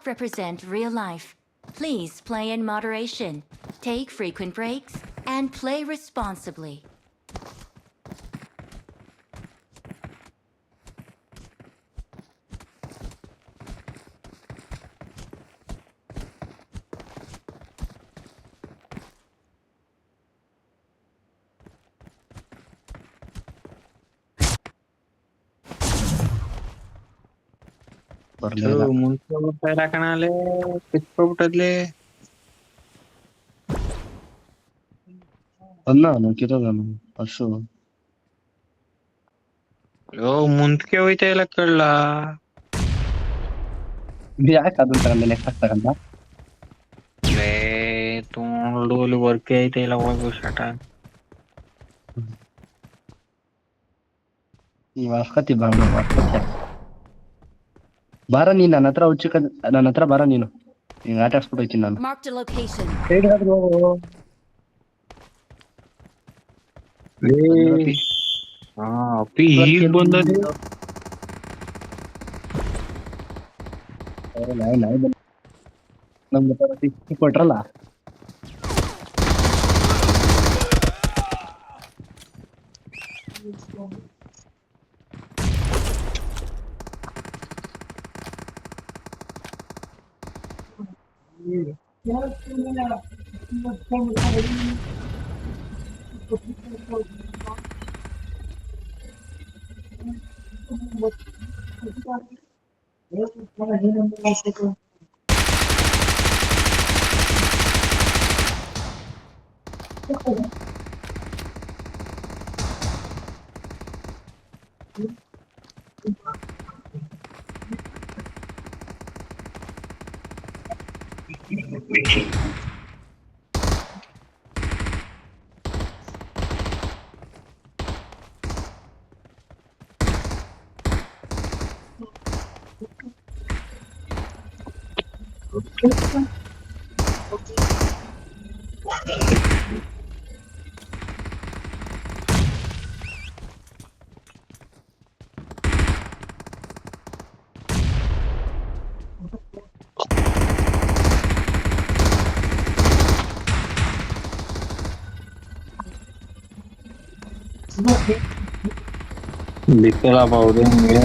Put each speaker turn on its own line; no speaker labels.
not represent real life. Please play in moderation, take frequent breaks, and play responsibly.
ಬರ್ಲಿಲ್ಲ.
ಮುಂಚೆ ಬರ್ತಾ ಕಣಲೆ ಕಿತ್ಕೊಬಿಟ್ಟದ್ಲೆ.
ಬಂದ ಕಿರೋದನು ಅಶು.
ಅಯ್ಯೋ ಮುಂದಕ್ಕೆ ಹೋಯ್ತಾ ಇಲ್ಲ ಕಳ್ಳ.
ಯಾಕೆ ಅದನ್ನ ತಗೊಂಡ ಲೆಕ್ಕ ತಗೊಂಡ?
ಲೇ ತೊಗೊಂಡು ಅಲ್ಲಿ ವರ್ಕ್ ಐತೆ ಇಲ್ಲ ಹೋಗು ಶಟ.
ನೀವ್ ಅಸ್ಕತಿ ಬಾರ ನೀನ್ ನನ್ನ ಹತ್ರ ನನ್ನ ಹತ್ರ ಬಾರ ನೀನು. ಹಿಂಗ ಆಟ ಆಡ್ಸ್ಬಿಟ್ಟು ಹೋಯ್ತೀನಿ ನಾನು.
Marked a location.
ಅಪ್ಪಿ ಈಗ ಬಂದದೆ.
ಕೊಟ್ರಲ್ಲ
ಬಿತ್ತಲ್ಲ ಹೌದು ನಿಮ್ಗೆ.